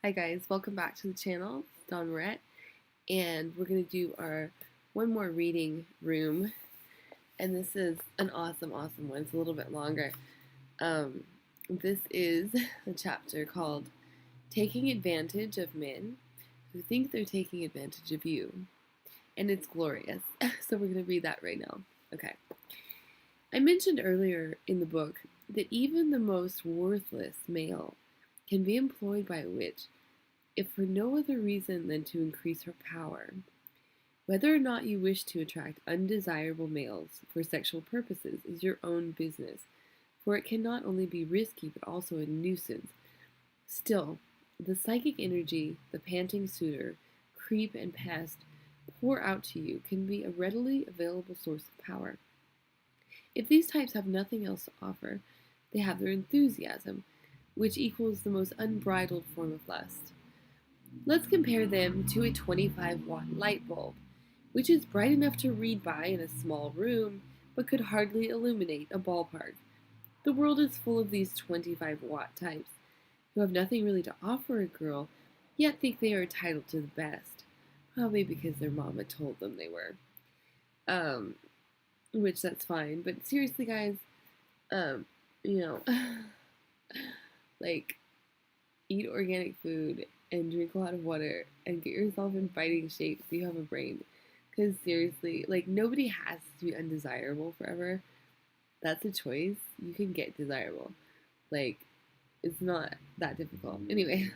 Hi guys, welcome back to the channel. It's Dawn Moret, and we're going to do our one more reading room, and this is an awesome one. It's a little bit longer. Um, this is a chapter called Taking Advantage of Men Who Think They're Taking Advantage of You, and it's glorious. So we're going to read that right now. Okay. I mentioned earlier in the book that even the most worthless male can be employed by a witch if for no other reason than to increase her power. Whether or not you wish to attract undesirable males for sexual purposes is your own business, for it can not only be risky but also a nuisance. Still, the psychic energy the panting suitor, creep, and pest pour out to you can be a readily available source of power. If these types have nothing else to offer, they have their enthusiasm, which equals the most unbridled form of lust. Let's compare them to a 25-watt light bulb, which is bright enough to read by in a small room, but could hardly illuminate a ballpark. The world is full of these 25-watt types, who have nothing really to offer a girl, yet think they are entitled to the best, probably because their mama told them they were. Which that's fine, but seriously, guys, um, you know, like, eat organic food and drink a lot of water and get yourself in fighting shape so you have a brain. Because seriously, like, nobody has to be undesirable forever. That's a choice. You can get desirable. Like, it's not that difficult. Anyway,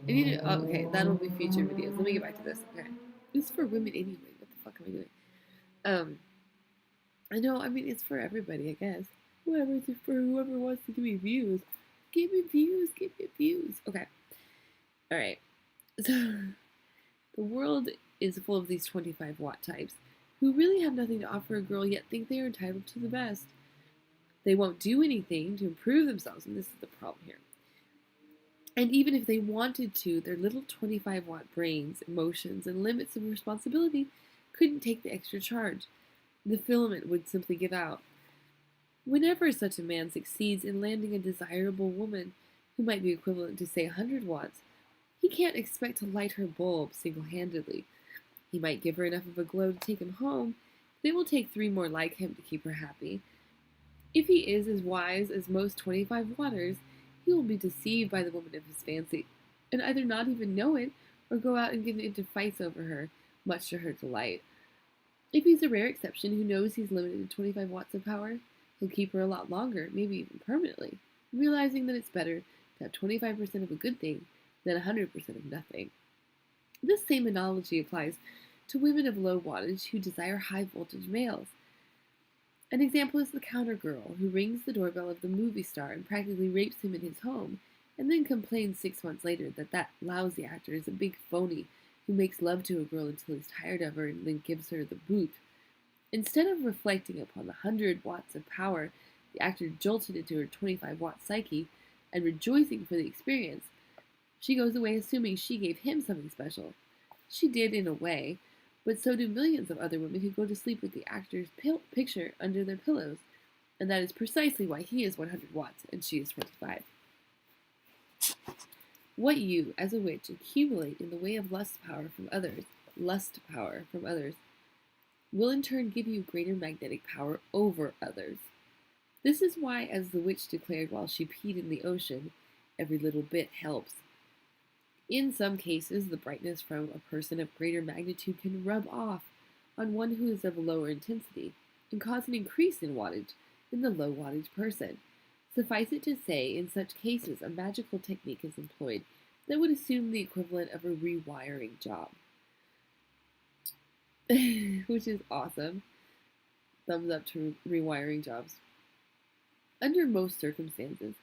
I need to. Oh, okay, that'll be future videos. Let me get back to this. Okay. It's for women anyway. What the fuck am I doing? Um, I know, I mean, it's for everybody, I guess. Whatever, it's for whoever wants to give me views. Give me views, give me views. Okay. Alright. So, the world is full of these 25-watt types who really have nothing to offer a girl yet think they are entitled to the best. They won't do anything to improve themselves, and this is the problem here. And even if they wanted to, their little 25-watt brains, emotions, and limits of responsibility couldn't take the extra charge. The filament would simply give out. Whenever such a man succeeds in landing a desirable woman, who might be equivalent to, say, 100 watts, he can't expect to light her bulb single-handedly. He might give her enough of a glow to take him home, but it will take 3 more like him to keep her happy. If he is as wise as most 25-watters, he will be deceived by the woman of his fancy, and either not even know it, or go out and get into fights over her, much to her delight. If he's a rare exception who knows he's limited to 25 watts of power, he'll keep her a lot longer, maybe even permanently, realizing that it's better to have 25% of a good thing than 100% of nothing. This same analogy applies to women of low wattage who desire high voltage males. An example is the counter girl who rings the doorbell of the movie star and practically rapes him in his home, and then complains 6 months later that lousy actor is a big phony who makes love to a girl until he's tired of her and then gives her the boot. Instead of reflecting upon the 100 watts of power the actor jolted into her 25-watt psyche and rejoicing for the experience, she goes away assuming she gave him something special. She did in a way, but so do millions of other women who go to sleep with the actor's picture under their pillows, and that is precisely why he is 100 watts and she is 25. What you, as a witch, accumulate in the way of lust power from others, will in turn give you greater magnetic power over others. This is why, as the witch declared while she peed in the ocean, every little bit helps. In some cases, the brightness from a person of greater magnitude can rub off on one who is of lower intensity and cause an increase in wattage in the low wattage person. Suffice it to say, in such cases, a magical technique is employed that would assume the equivalent of a rewiring job. Which is awesome. Thumbs up to rewiring jobs. Under most circumstances,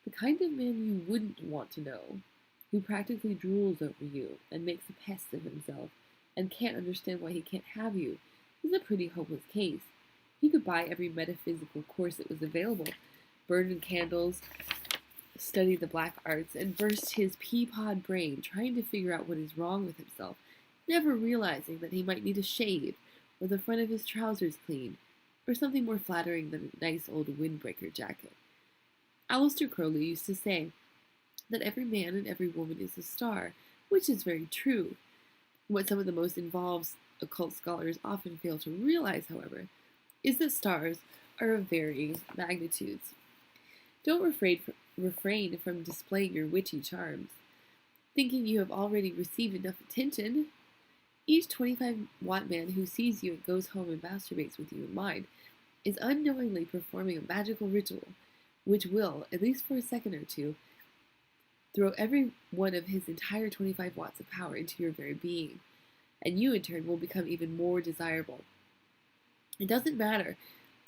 the kind of man you wouldn't want to know, who practically drools over you and makes a pest of himself and can't understand why he can't have you, is a pretty hopeless case. He could buy every metaphysical course that was available, burn in candles, study the black arts, and burst his pea-pod brain trying to figure out what is wrong with himself, never realizing that he might need a shave, or the front of his trousers cleaned, or something more flattering than a nice old windbreaker jacket. Aleister Crowley used to say, that every man and every woman is a star, which is very true. What some of the most involved occult scholars often fail to realize, however, is that stars are of varying magnitudes. Don't refrain from displaying your witchy charms, thinking you have already received enough attention. Each 25-watt man who sees you and goes home and masturbates with you in mind is unknowingly performing a magical ritual, which will, at least for a second or two, throw every one of his entire 25 watts of power into your very being, and you in turn will become even more desirable. It doesn't matter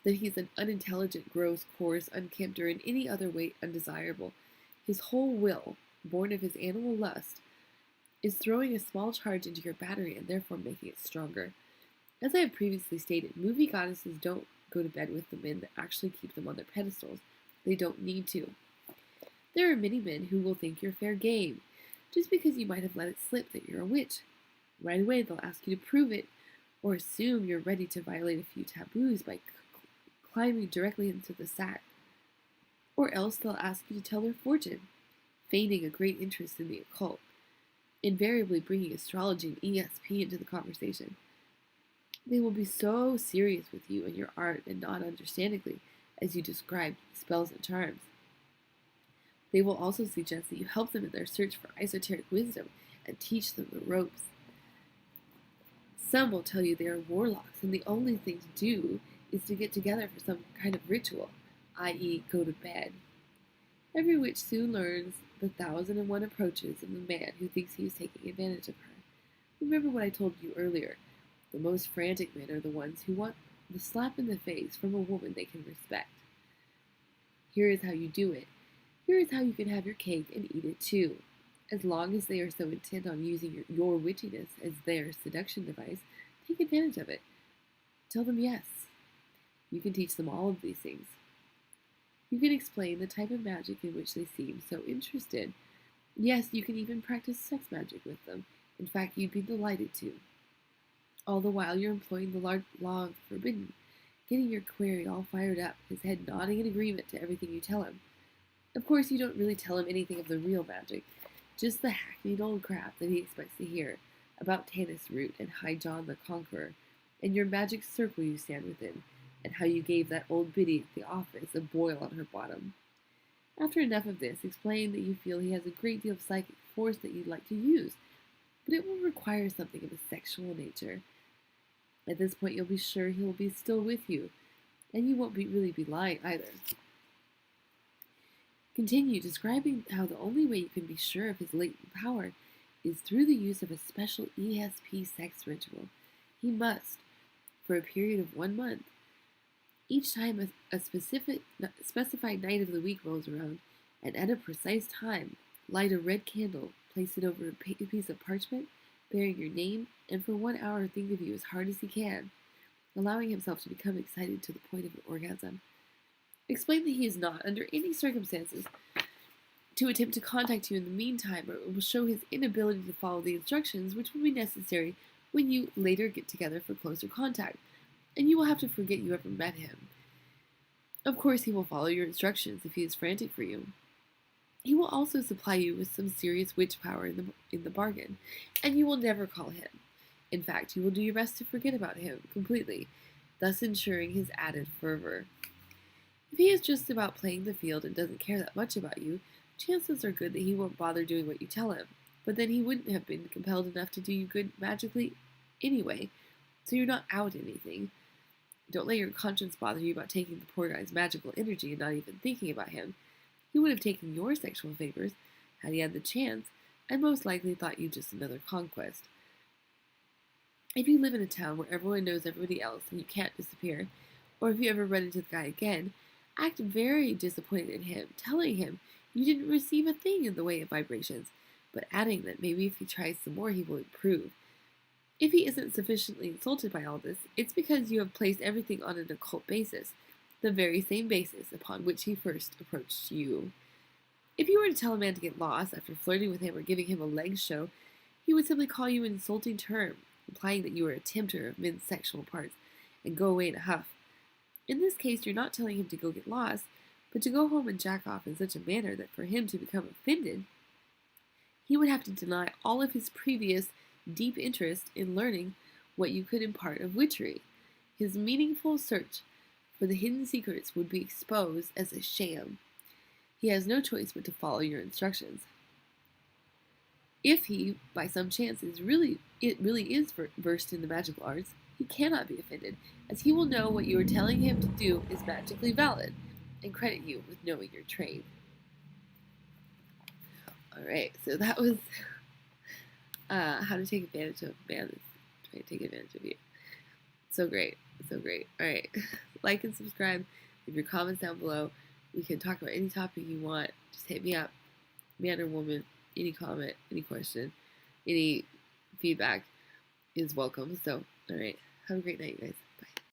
that he's an unintelligent, gross, coarse, unkempt, or in any other way undesirable. His whole will, born of his animal lust, is throwing a small charge into your battery and therefore making it stronger. As I have previously stated, movie goddesses don't go to bed with the men that actually keep them on their pedestals. They don't need to. There are many men who will think you're fair game, just because you might have let it slip that you're a witch. Right away, they'll ask you to prove it, or assume you're ready to violate a few taboos by climbing directly into the sack. Or else they'll ask you to tell their fortune, feigning a great interest in the occult, invariably bringing astrology and ESP into the conversation. They will be so serious with you and your art and not understandingly, as you described, spells and charms. They will also suggest that you help them in their search for esoteric wisdom and teach them the ropes. Some will tell you they are warlocks and the only thing to do is to get together for some kind of ritual, i.e., go to bed. Every witch soon learns the 1,001 approaches of the man who thinks he is taking advantage of her. Remember what I told you earlier. The most frantic men are the ones who want the slap in the face from a woman they can respect. Here is how you do it. Here is how you can have your cake and eat it too. As long as they are so intent on using your witchiness as their seduction device, take advantage of it. Tell them yes. You can teach them all of these things. You can explain the type of magic in which they seem so interested. Yes, you can even practice sex magic with them. In fact, you'd be delighted to. All the while you're employing the law of the forbidden, getting your query all fired up, his head nodding in agreement to everything you tell him. Of course, you don't really tell him anything of the real magic, just the hackneyed old crap that he expects to hear about Tanis Root and High John the Conqueror, and your magic circle you stand within, and how you gave that old biddy at the office a boil on her bottom. After enough of this, explain that you feel he has a great deal of psychic force that you'd like to use, but it will require something of a sexual nature. At this point, you'll be sure he will be still with you, and you won't really be lying either. Continue describing how the only way you can be sure of his latent power is through the use of a special ESP sex ritual. He must, for a period of 1 month, each time a specified night of the week rolls around, and at a precise time, light a red candle, place it over a piece of parchment bearing your name, and for 1 hour think of you as hard as he can, allowing himself to become excited to the point of an orgasm. Explain that he is not, under any circumstances, to attempt to contact you in the meantime, or it will show his inability to follow the instructions which will be necessary when you later get together for closer contact, and you will have to forget you ever met him. Of course, he will follow your instructions if he is frantic for you. He will also supply you with some serious witch power in the bargain, and you will never call him. In fact, you will do your best to forget about him completely, thus ensuring his added fervor. If he is just about playing the field and doesn't care that much about you, chances are good that he won't bother doing what you tell him, but then he wouldn't have been compelled enough to do you good magically anyway, so you're not out anything. Don't let your conscience bother you about taking the poor guy's magical energy and not even thinking about him. He would have taken your sexual favors, had he had the chance, and most likely thought you just another conquest. If you live in a town where everyone knows everybody else and you can't disappear, or if you ever run into the guy again, act very disappointed in him, telling him you didn't receive a thing in the way of vibrations, but adding that maybe if he tries some more he will improve. If he isn't sufficiently insulted by all this, it's because you have placed everything on an occult basis, the very same basis upon which he first approached you. If you were to tell a man to get lost after flirting with him or giving him a leg show, he would simply call you an insulting term, implying that you were a tempter of men's sexual parts, and go away in a huff. In this case, you're not telling him to go get lost, But to go home and jack off in such a manner that for him to become offended, he would have to deny all of his previous deep interest in learning what you could impart of witchery. His meaningful search for the hidden secrets would be exposed as a sham. He has no choice but to follow your instructions. If he, by some chance, really is versed in the magical arts, he cannot be offended, as he will know what you are telling him to do is magically valid, and credit you with knowing your trade. Alright, so that was how to take advantage of man that's trying to take advantage of you. So great. So great. Alright. Like and subscribe. Leave your comments down below. We can talk about any topic you want. Just hit me up. Man or woman. Any comment, any question, any feedback is welcome. So, alright. Have a great night, guys. Bye.